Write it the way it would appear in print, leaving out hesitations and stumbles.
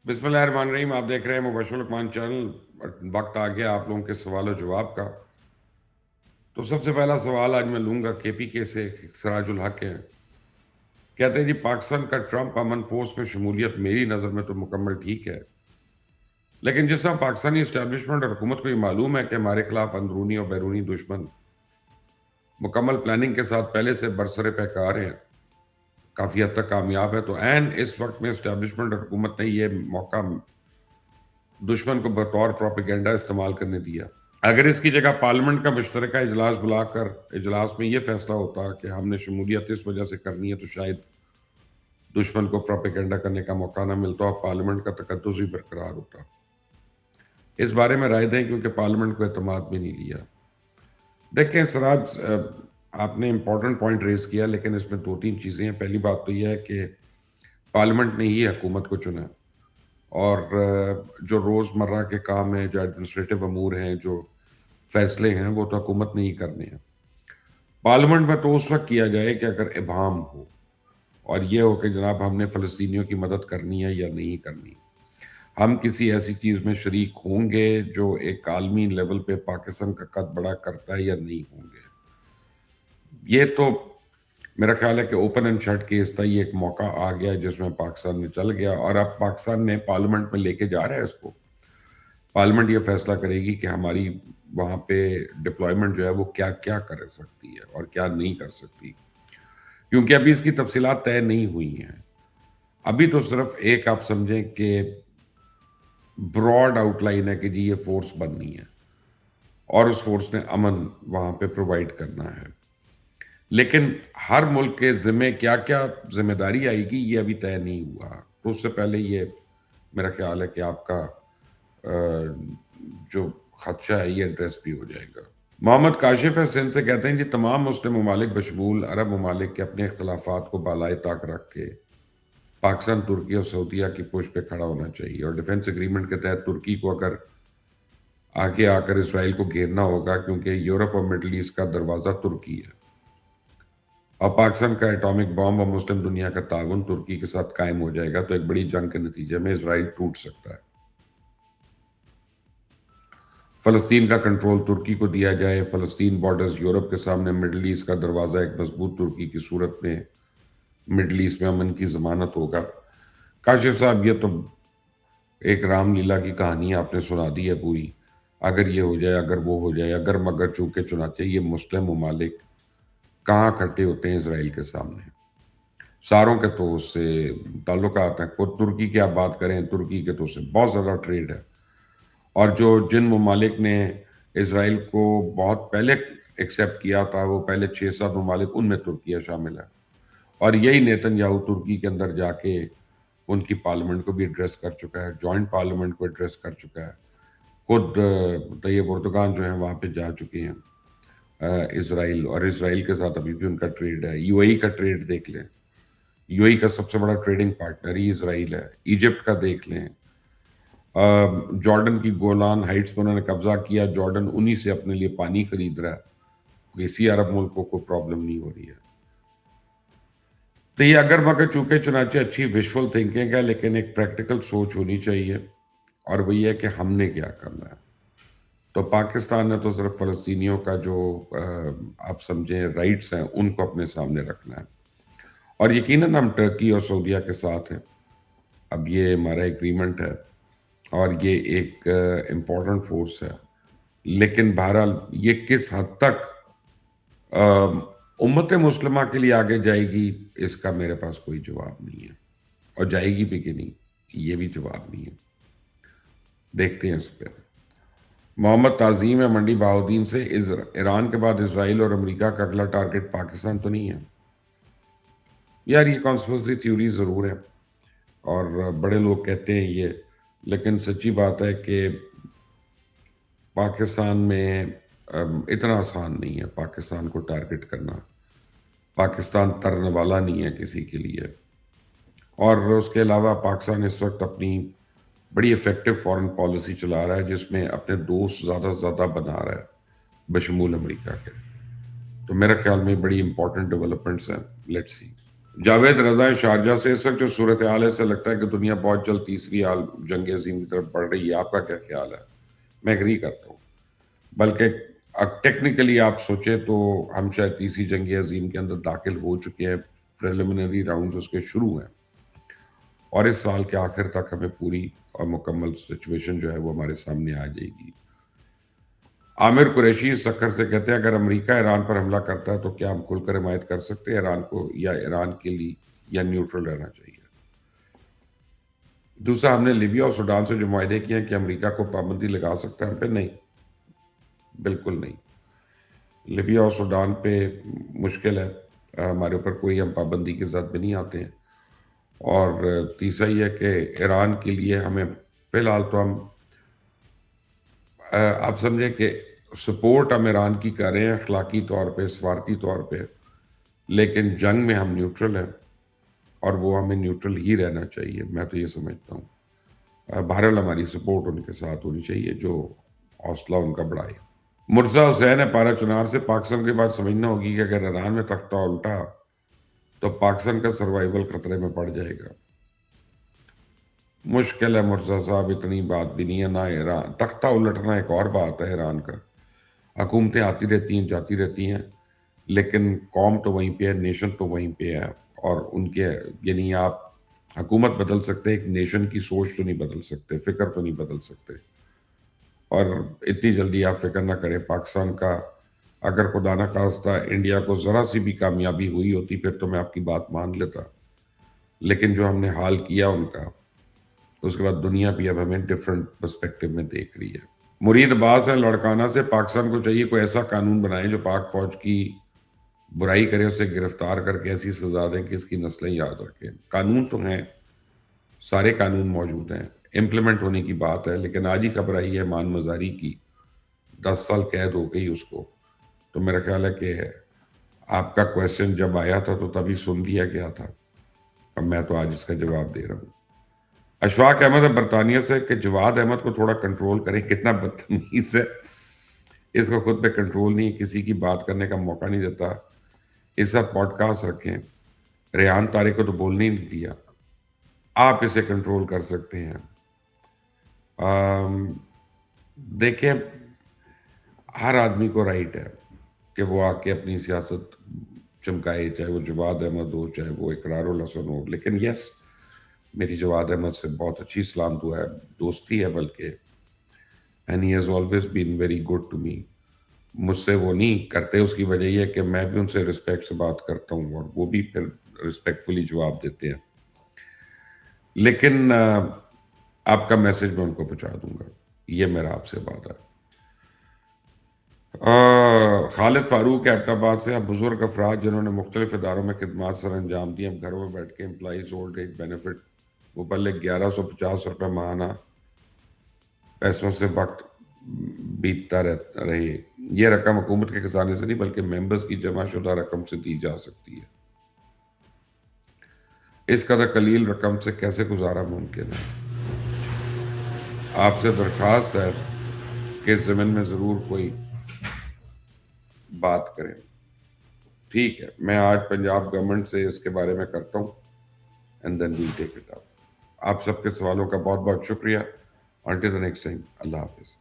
بسم اللہ الرحمن الرحیم. آپ دیکھ رہے ہیں مبشر لقمان چینل. وقت آ گیا آپ لوگوں کے سوال و جواب کا. تو سب سے پہلا سوال آج میں لوں گا کے پی کے سے. سراج الحق ہیں، کہتے ہیں جی پاکستان کا ٹرمپ امن فورس میں شمولیت میری نظر میں تو مکمل ٹھیک ہے، لیکن جس طرح پاکستانی اسٹیبلشمنٹ اور حکومت کو یہ معلوم ہے کہ ہمارے خلاف اندرونی اور بیرونی دشمن مکمل پلاننگ کے ساتھ پہلے سے برسر پیکار ہیں، کافی حد تک کامیاب ہے، تو عین اس وقت میں اسٹیبلشمنٹ اور حکومت نے یہ موقع دشمن کو بطور پروپیگنڈا استعمال کرنے دیا. اگر اس کی جگہ پارلیمنٹ کا مشترکہ اجلاس بلا کر اجلاس میں یہ فیصلہ ہوتا کہ ہم نے شمولیت اس وجہ سے کرنی ہے، تو شاید دشمن کو پروپیگنڈا کرنے کا موقع نہ ملتا اور پارلیمنٹ کا تقدس بھی برقرار ہوتا. اس بارے میں رائے دیں کیونکہ پارلیمنٹ کو اعتماد بھی نہیں لیا. دیکھیں سراج، آپ نے امپورٹنٹ پوائنٹ ریز کیا، لیکن اس میں دو تین چیزیں ہیں. پہلی بات تو یہ ہے کہ پارلیمنٹ نے ہی حکومت کو چنا، اور جو روز مرہ کے کام ہیں، جو ایڈمنسٹریٹو امور ہیں، جو فیصلے ہیں، وہ تو حکومت نے ہی کرنے ہیں. پارلیمنٹ میں تو اس وقت کیا جائے کہ اگر ابہام ہو اور یہ ہو کہ جناب ہم نے فلسطینیوں کی مدد کرنی ہے یا نہیں کرنی، ہم کسی ایسی چیز میں شریک ہوں گے جو ایک عالمی لیول پہ پاکستان کا قد بڑا کرتا ہے یا نہیں ہوں گے. یہ تو میرا خیال ہے کہ اوپن اینڈ شٹ کیس تھا. یہ ایک موقع آ گیا جس میں پاکستان میں چل گیا، اور اب پاکستان نے پارلیمنٹ میں لے کے جا رہا ہے اس کو. پارلیمنٹ یہ فیصلہ کرے گی کہ ہماری وہاں پہ ڈپلائمنٹ جو ہے وہ کیا کیا کر سکتی ہے اور کیا نہیں کر سکتی، کیونکہ ابھی اس کی تفصیلات طے نہیں ہوئی ہیں. ابھی تو صرف ایک آپ سمجھیں کہ براڈ آؤٹ لائن ہے کہ جی یہ فورس بننی ہے اور اس فورس نے امن وہاں پہ پرووائڈ کرنا ہے، لیکن ہر ملک کے ذمے کیا کیا ذمہ داری آئے گی یہ ابھی طے نہیں ہوا. تو اس سے پہلے یہ میرا خیال ہے کہ آپ کا جو خدشہ ہے یہ ایڈریس بھی ہو جائے گا. محمد کاشف ہے سندھ سے، کہتے ہیں جی تمام مسلم ممالک بشمول عرب ممالک کے اپنے اختلافات کو بالائے طاق رکھ کے پاکستان، ترکی اور سعودیہ کی پشت پہ کھڑا ہونا چاہیے، اور ڈیفنس اگریمنٹ کے تحت ترکی کو اگر آگے آ کر اسرائیل کو گھیرنا ہوگا، کیونکہ یورپ اور مڈل ایسٹ کا دروازہ ترکی ہے، اور پاکستان کا ایٹامک بام اور مسلم دنیا کا تعاون ترکی کے ساتھ قائم ہو جائے گا، تو ایک بڑی جنگ کے نتیجے میں اسرائیل ٹوٹ سکتا ہے. فلسطین کا کنٹرول ترکی کو دیا جائے، فلسطین بارڈرز یورپ کے سامنے، مڈل ایسٹ کا دروازہ ایک مضبوط ترکی کی صورت میں مڈل ایسٹ میں امن کی ضمانت ہوگا. کاشف صاحب، یہ تو ایک رام لیلا کی کہانی آپ نے سنا دی ہے پوری. اگر یہ ہو جائے، اگر وہ ہو جائے، اگر مگر چونکہ چنانچہ، یہ مسلم ممالک کہاں کھٹے ہوتے ہیں اسرائیل کے سامنے. ساروں کے تو اس سے تعلقات ہیں. خود ترکی کی آپ بات کریں، ترکی کے تو اس سے بہت زیادہ ٹریڈ ہے، اور جن ممالک نے اسرائیل کو بہت پہلے ایکسیپٹ کیا تھا، وہ پہلے 6-7 ممالک، ان میں ترکیہ شامل ہے. اور یہی نیتن یاہو ترکی کے اندر جا کے ان کی پارلیمنٹ کو بھی ایڈریس کر چکا ہے، جوائنٹ پارلیمنٹ کو ایڈریس کر چکا ہے. خود طیب اردگان جو ہیں وہاں پہ جا چکے ہیں اسرائیل، اور اسرائیل کے ساتھ ابھی بھی ان کا ٹریڈ ہے. یو اے ای کا ٹریڈ دیکھ لیں، یو اے ای کا سب سے بڑا ٹریڈنگ پارٹنر ہی اسرائیل ہے. ایجپٹ کا دیکھ لیں، جارڈن کی گولان ہائٹس پہ انہوں نے قبضہ کیا، جارڈن انہی سے اپنے لیے پانی خرید رہا ہے، کسی عرب ملکوں کو پرابلم نہیں ہو رہی ہے. تو یہ اگر مگر چونکہ چنانچہ اچھی وشفل تھنکنگ ہے، لیکن ایک پریکٹیکل سوچ ہونی چاہیے، اور وہ یہ ہے کہ ہم نے کیا کرنا ہے. تو پاکستان نے تو صرف فلسطینیوں کا جو آپ سمجھیں رائٹس ہیں ان کو اپنے سامنے رکھنا ہے، اور یقیناً ہم ٹرکی اور سعودیہ کے ساتھ ہیں. اب یہ ہمارا ایگریمنٹ ہے اور یہ ایک امپورٹنٹ فورس ہے، لیکن بہرحال یہ کس حد تک امت مسلمہ کے لیے آگے جائے گی، اس کا میرے پاس کوئی جواب نہیں ہے، اور جائے گی بھی کہ نہیں یہ بھی جواب نہیں ہے. دیکھتے ہیں اس پہ. محمد تعظیم ہے منڈی بہاؤدین سے، ایران کے بعد اسرائیل اور امریکہ کا اگلا ٹارگٹ پاکستان تو نہیں ہے؟ یار یہ کانسپریسی تھیوری ضرور ہے اور بڑے لوگ کہتے ہیں یہ، لیکن سچی بات ہے کہ پاکستان میں اتنا آسان نہیں ہے پاکستان کو ٹارگٹ کرنا. پاکستان ترنے والا نہیں ہے کسی کے لیے، اور اس کے علاوہ پاکستان اس وقت اپنی بڑی افیکٹو فارن پالیسی چلا رہا ہے، جس میں اپنے دوست زیادہ سے زیادہ بنا رہا ہے بشمول امریکہ کے. تو میرے خیال میں بڑی امپورٹنٹ ڈیولپمنٹس ہیں. Let's see. Javed Raza Sharjah سے، اس وقت جو صورتحال ہے ایسا لگتا ہے کہ دنیا بہت جلد تیسری جنگ عظیم کی طرف بڑھ رہی ہے، آپ کا کیا خیال ہے؟ میں ایگری کرتا ہوں، بلکہ ٹیکنیکلی آپ سوچیں تو ہم شاید تیسری جنگ عظیم کے اندر داخل ہو چکے ہیں، پریلیمنری راؤنڈز اس کے شروع ہیں، اور اس سال کے آخر تک ہمیں پوری اور مکمل سچویشن جو ہے وہ ہمارے سامنے آ جائے گی۔ عامر قریشی سکر سے کہتے ہیں اگر امریکہ ایران پر حملہ کرتا ہے تو کیا ہم کھل کر حمایت کر سکتے ہیں ایران کو، یا ایران کے لیے، یا نیوٹرل رہنا چاہیے؟ دوسرا، ہم نے لیبیا اور سوڈان سے جو معاہدے کیے ہیں کہ امریکہ کو پابندی لگا سکتا ہے ہم پہ؟ نہیں، بالکل نہیں۔ لیبیا اور سوڈان پہ مشکل ہے، ہمارے اوپر کوئی ہم پابندی کے ذات میں نہیں آتے ہیں۔ اور تیسرا یہ ہے کہ ایران کے لیے ہمیں فی الحال تو ہم آپ سمجھیں کہ سپورٹ ہم ایران کی کر رہے ہیں اخلاقی طور پہ، سفارتی طور پہ، لیکن جنگ میں ہم نیوٹرل ہیں، اور وہ ہمیں نیوٹرل ہی رہنا چاہیے، میں تو یہ سمجھتا ہوں۔ بہرحال ہماری سپورٹ ان کے ساتھ ہونی چاہیے جو حوصلہ ان کا بڑھائے۔ مرزا حسین ہے پارا چنار سے، پاکستان کے بعد سمجھنا ہوگی کہ اگر ایران میں تختہ الٹا تو پاکستان کا سروائیول خطرے میں پڑ جائے گا۔ مشکل ہے مرزا صاحب، اتنی بات بھی نہیں ہے۔ نہ ایران تختہ الٹنا ایک اور بات ہے، ایران کا حکومتیں آتی رہتی ہیں جاتی رہتی ہیں، لیکن قوم تو وہیں پہ ہے، نیشن تو وہیں پہ ہے، اور ان کے یعنی آپ حکومت بدل سکتے، ایک نیشن کی سوچ تو نہیں بدل سکتے، فکر تو نہیں بدل سکتے۔ اور اتنی جلدی آپ فکر نہ کریں، پاکستان کا اگر خدا نہ خواستہ انڈیا کو ذرا سی بھی کامیابی ہوئی ہوتی پھر تو میں آپ کی بات مان لیتا، لیکن جو ہم نے حال کیا ان کا، اس کے بعد دنیا بھی اب ہمیں ڈفرینٹ پرسپیکٹو میں دیکھ رہی ہے۔ مرید عباس ہے لڑکانہ سے، پاکستان کو چاہیے کوئی ایسا قانون بنائے جو پاک فوج کی برائی کرے، اسے گرفتار کر کے ایسی سزا دیں کہ اس کی نسلیں یاد رکھیں۔ قانون تو ہیں، سارے قانون موجود ہیں، امپلیمنٹ ہونے کی بات ہے، لیکن آج ہی خبر آئی ہے مان مزاری کی، 10 سال قید ہو گئی اس کو، تو میرا خیال ہے کہ آپ کا کویسچن جب آیا تھا تو تبھی سن لیا گیا تھا، اب میں تو آج اس کا جواب دے رہا ہوں۔ اشفاق احمد ہے برطانیہ سے کہ جواد احمد کو تھوڑا کنٹرول کریں، کتنا بدتمیز ہے، اس کو خود پہ کنٹرول نہیں، کسی کی بات کرنے کا موقع نہیں دیتا، اس ساتھ پوڈ کاسٹ رکھیں، ریحان طارق کو تو بولنے ہی نہیں دیا، آپ اسے کنٹرول کر سکتے ہیں۔ دیکھیں، ہر آدمی کو رائٹ ہے کہ وہ آ کے اپنی سیاست چمکائے، چاہے وہ جواد احمد ہو، چاہے وہ اقرار الحسن ہو، لیکن یس، میری جواد احمد سے بہت اچھی سلام دعا ہے، دوستی ہے بلکہ، and he has always been very good to me. مجھ سے وہ نہیں کرتے، اس کی وجہ یہ ہے کہ میں بھی ان سے رسپیکٹ سے بات کرتا ہوں، اور وہ بھی پھر رسپیکٹفلی جواب دیتے ہیں، لیکن آپ کا میسج میں ان کو پہنچا دوں گا، یہ میرا آپ سے وعدہ ہے۔ خالد فاروق ایبٹ آباد سے، اب بزرگ افراد جنہوں نے مختلف اداروں میں خدمات سر انجام دی، اب گھروں میں بیٹھ کے امپلائیز اولڈ ایج بینیفٹ مبلغ 1150 روپے ماہانہ پیسوں سے وقت بیتتا رہے، یہ رقم حکومت کے خزانے سے نہیں بلکہ ممبرز کی جمع شدہ رقم سے دی جا سکتی ہے، اس قدر قلیل رقم سے کیسے گزارا ممکن ہے؟ آپ سے درخواست ہے کہ اس زمین میں ضرور کوئی بات کریں۔ ٹھیک ہے، میں آج پنجاب گورنمنٹ سے اس کے بارے میں کرتا ہوں، and then we'll take it up. آپ سب کے سوالوں کا بہت بہت شکریہ۔ انٹل دی نیکسٹ ٹائم، اللہ حافظ۔